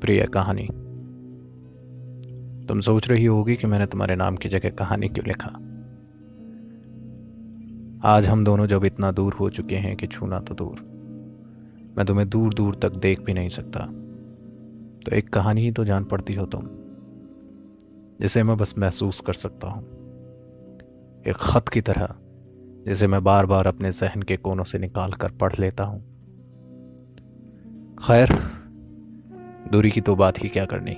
प्रिय कहानी, तुम सोच रही होगी कि मैंने तुम्हारे नाम की जगह कहानी क्यों लिखा। आज हम दोनों जब इतना दूर हो चुके हैं कि छूना तो दूर, मैं तुम्हें दूर दूर तक देख भी नहीं सकता, तो एक कहानी ही तो जान पड़ती हो तुम, जिसे मैं बस महसूस कर सकता हूं, एक खत की तरह जिसे मैं बार बार अपने जहन के कोनों से निकाल कर पढ़ लेता हूं। खैर, दूरी की तो बात ही क्या करनी।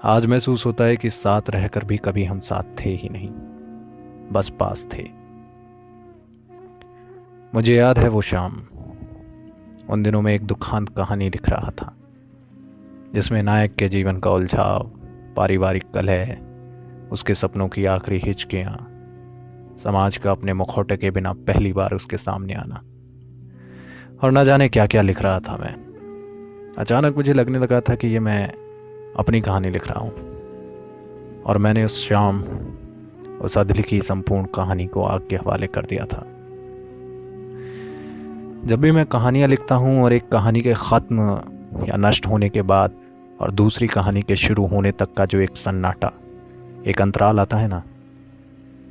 आज महसूस होता है कि साथ रहकर भी कभी हम साथ थे ही नहीं, बस पास थे। मुझे याद है वो शाम, उन दिनों में एक दुखांत कहानी लिख रहा था, जिसमें नायक के जीवन का उलझाव, पारिवारिक कलह, उसके सपनों की आखिरी हिचकियां, समाज का अपने मुखौटे के बिना पहली बार उसके सामने आना, और न जाने क्या क्या लिख रहा था मैं। अचानक मुझे लगने लगा था कि ये मैं अपनी कहानी लिख रहा हूं, और मैंने उस शाम उस अधलिखी संपूर्ण कहानी को आग के हवाले कर दिया था। जब भी मैं कहानियां लिखता हूं और एक कहानी के खत्म या नष्ट होने के बाद और दूसरी कहानी के शुरू होने तक का जो एक सन्नाटा, एक अंतराल आता है ना,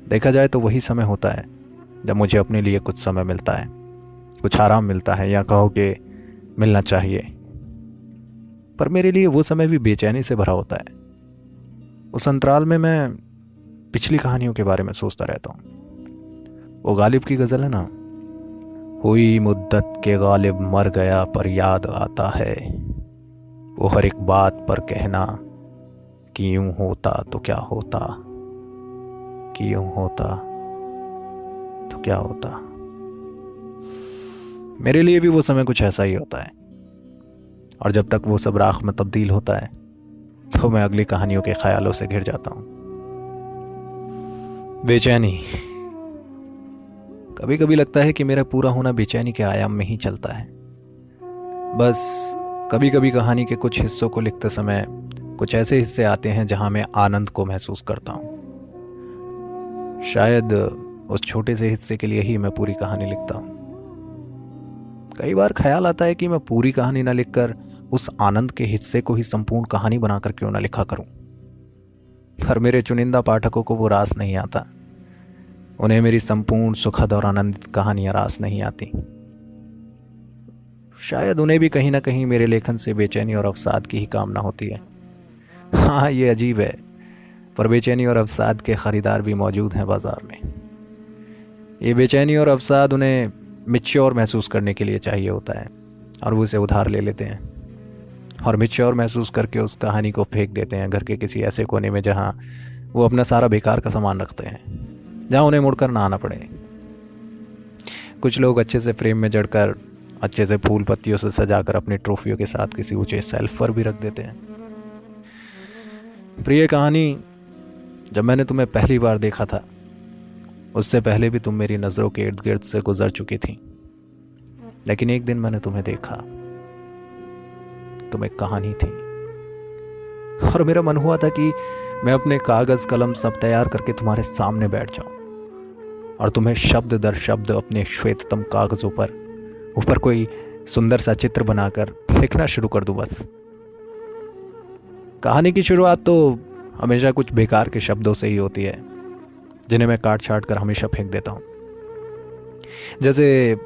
देखा जाए तो वही समय होता है जब मुझे अपने लिए कुछ समय मिलता है, कुछ आराम मिलता है, या कहो कि मिलना चाहिए। पर मेरे लिए वो समय भी बेचैनी से भरा होता है। उस अंतराल में मैं पिछली कहानियों के बारे में सोचता रहता हूँ। वो गालिब की गजल है ना, हुई मुद्दत के गालिब मर गया पर याद आता है, वो हर एक बात पर कहना कि यूं होता तो क्या होता, कि यूं होता तो क्या होता। मेरे लिए भी वो समय कुछ ऐसा ही होता है, और जब तक वो सब राख में तब्दील होता है तो मैं अगली कहानियों के ख्यालों से घिर जाता हूं। बेचैनी, कभी कभी लगता है कि मेरा पूरा होना बेचैनी के आयाम में ही चलता है। बस कभी कभी कहानी के कुछ हिस्सों को लिखते समय कुछ ऐसे हिस्से आते हैं जहां मैं आनंद को महसूस करता हूं। शायद उस छोटे से हिस्से के लिए ही मैं पूरी कहानी लिखता हूं। कई बार ख्याल आता है कि मैं पूरी कहानी ना लिखकर उस आनंद के हिस्से को ही संपूर्ण कहानी बनाकर क्यों ना लिखा करूं। पर मेरे चुनिंदा पाठकों को वो रास नहीं आता, उन्हें मेरी संपूर्ण सुखद और आनंदित कहानियां रास नहीं आती। शायद उन्हें भी कहीं ना कहीं मेरे लेखन से बेचैनी और अवसाद की ही कामना होती है। हाँ, ये अजीब है, पर बेचैनी और अवसाद के खरीदार भी मौजूद हैं बाजार में। ये बेचैनी और अवसाद उन्हें मिच्योर महसूस करने के लिए चाहिए होता है, और वो उसे उधार ले लेते हैं, और मिच्योर महसूस करके उस कहानी को फेंक देते हैं घर के किसी ऐसे कोने में जहां वो अपना सारा बेकार का सामान रखते हैं, जहां उन्हें मुड़कर ना आना पड़े। कुछ लोग अच्छे से फ्रेम में जड़कर, अच्छे से फूल पत्तियों से सजाकर अपनी ट्रॉफियों के साथ किसी ऊंचे शेल्फ पर भी रख देते हैं। प्रिय कहानी, जब मैंने तुम्हें पहली बार देखा था, उससे पहले भी तुम मेरी नजरों के इर्द गिर्द से गुजर चुकी थी, लेकिन एक दिन मैंने तुम्हें देखा। तुम एक कहानी थी, और मेरा मन हुआ था कि मैं अपने कागज कलम सब तैयार करके तुम्हारे सामने बैठ जाऊं, और तुम्हें शब्द दर शब्द अपने श्वेततम कागजों पर ऊपर कोई सुंदर सा चित्र बनाकर लिखना शुरू कर दूं। बस कहानी की शुरुआत तो हमेशा कुछ बेकार के शब्दों से ही होती है, जिन्हें मैं काट छाट कर हमेशा फेंक देता हूं। जैसे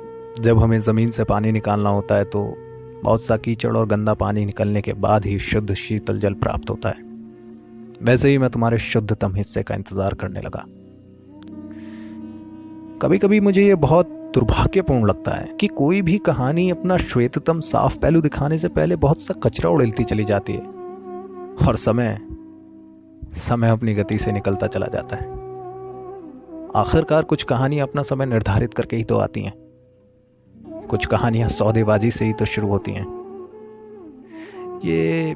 जब हमें जमीन से पानी निकालना होता है तो बहुत सा कीचड़ और गंदा पानी निकलने के बाद ही शुद्ध शीतल जल प्राप्त होता है, वैसे ही मैं तुम्हारे शुद्धतम हिस्से का इंतजार करने लगा। कभी कभी मुझे यह बहुत दुर्भाग्यपूर्ण लगता है कि कोई भी कहानी अपना श्वेततम साफ पहलू दिखाने से पहले बहुत सा कचरा उड़ेलती चली जाती है, और समय अपनी गति से निकलता चला जाता है। आखिरकार कुछ कहानियां अपना समय निर्धारित करके ही तो आती हैं, कुछ कहानियां सौदेबाजी से ही तो शुरू होती हैं। ये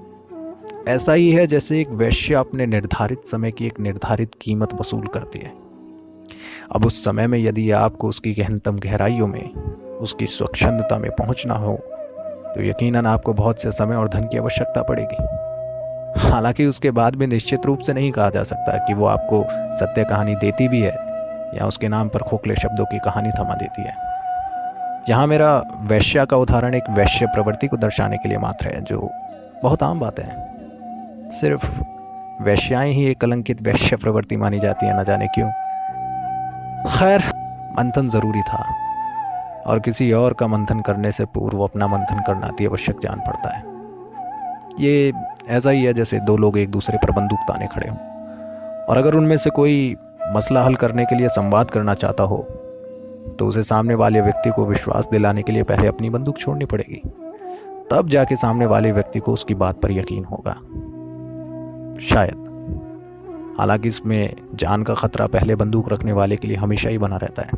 ऐसा ही है जैसे एक वेश्या अपने निर्धारित समय की एक निर्धारित कीमत वसूल करती है। अब उस समय में यदि आपको उसकी गहनतम गहराइयों में, उसकी स्वच्छंदता में पहुंचना हो, तो यकीनन आपको बहुत से समय और धन की आवश्यकता पड़ेगी। हालांकि उसके बाद भी निश्चित रूप से नहीं कहा जा सकता कि वो आपको सत्य कहानी देती भी है या उसके नाम पर खोखले शब्दों की कहानी थमा देती है। यहाँ मेरा वैश्या का उदाहरण एक वैश्य प्रवृत्ति को दर्शाने के लिए मात्र है, जो बहुत आम बात है। सिर्फ वैश्याएं ही एक कलंकित वैश्य प्रवृत्ति मानी जाती है, न जाने क्यों। खैर, मंथन जरूरी था, और किसी और का मंथन करने से पूर्व अपना मंथन करना अति आवश्यक जान पड़ता है। ये ऐसा ही है जैसे दो लोग एक दूसरे पर बंदूक ताने खड़े हों, और अगर उनमें से कोई मसला हल करने के लिए संवाद करना चाहता हो तो उसे सामने वाले व्यक्ति को विश्वास दिलाने के लिए पहले अपनी बंदूक छोड़नी पड़ेगी, तब जाके सामने वाले व्यक्ति को उसकी बात पर यकीन होगा, शायद। हालांकि इसमें जान का खतरा पहले बंदूक रखने वाले के लिए हमेशा ही बना रहता है।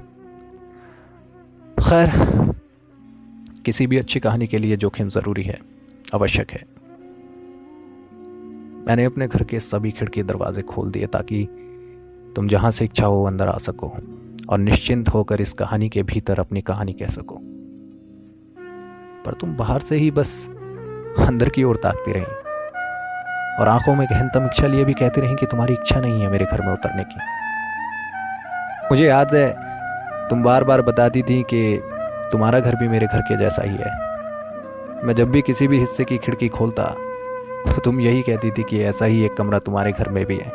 खैर, किसी भी अच्छी कहानी के लिए जोखिम जरूरी है, आवश्यक है। मैंने अपने घर के सभी खिड़की दरवाजे खोल दिए ताकि तुम जहां से इच्छा हो अंदर आ सको और निश्चिंत होकर इस कहानी के भीतर अपनी कहानी कह सको। पर तुम बाहर से ही बस अंदर की ओर ताकती रही और आंखों में गहन तमीक्षा लिए भी कहती रही कि तुम्हारी इच्छा नहीं है मेरे घर में उतरने की। मुझे याद है तुम बार बार बताती थी कि तुम्हारा घर भी मेरे घर के जैसा ही है। मैं जब भी किसी भी हिस्से की खिड़की खोलता तो तुम यही कहती थी कि ऐसा ही एक कमरा तुम्हारे घर में भी है।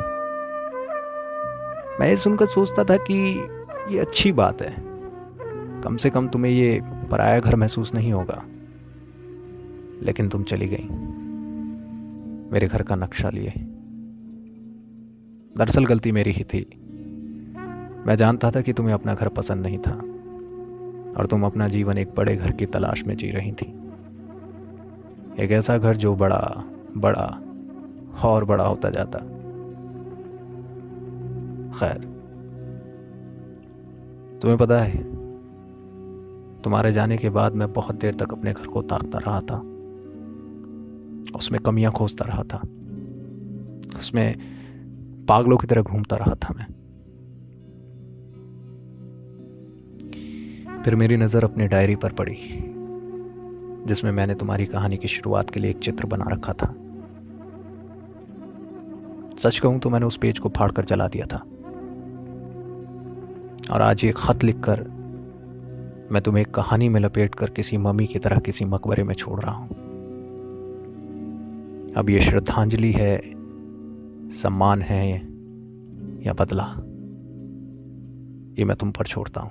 मैं ये सुनकर सोचता था कि ये अच्छी बात है, कम से कम तुम्हें ये पराया घर महसूस नहीं होगा। लेकिन तुम चली गई मेरे घर का नक्शा लिए। दरअसल गलती मेरी ही थी। मैं जानता था कि तुम्हें अपना घर पसंद नहीं था और तुम अपना जीवन एक बड़े घर की तलाश में जी रही थी। एक ऐसा घर जो बड़ा बड़ा और बड़ा होता जाता। खैर, तुम्हें पता है, तुम्हारे जाने के बाद मैं बहुत देर तक अपने घर को ताकता रहा था, उसमें कमियां खोजता रहा था, उसमें पागलों की तरह घूमता रहा था मैं। फिर मेरी नजर अपनी डायरी पर पड़ी जिसमें मैंने तुम्हारी कहानी की शुरुआत के लिए एक चित्र बना रखा था। सच कहूं तो मैंने उस पेज को फाड़कर जला दिया था, और आज ये खत लिखकर मैं तुम्हें एक कहानी में लपेटकर किसी मम्मी की तरह किसी मकबरे में छोड़ रहा हूं। अब ये श्रद्धांजलि है, सम्मान है या बदला, ये मैं तुम पर छोड़ता हूं।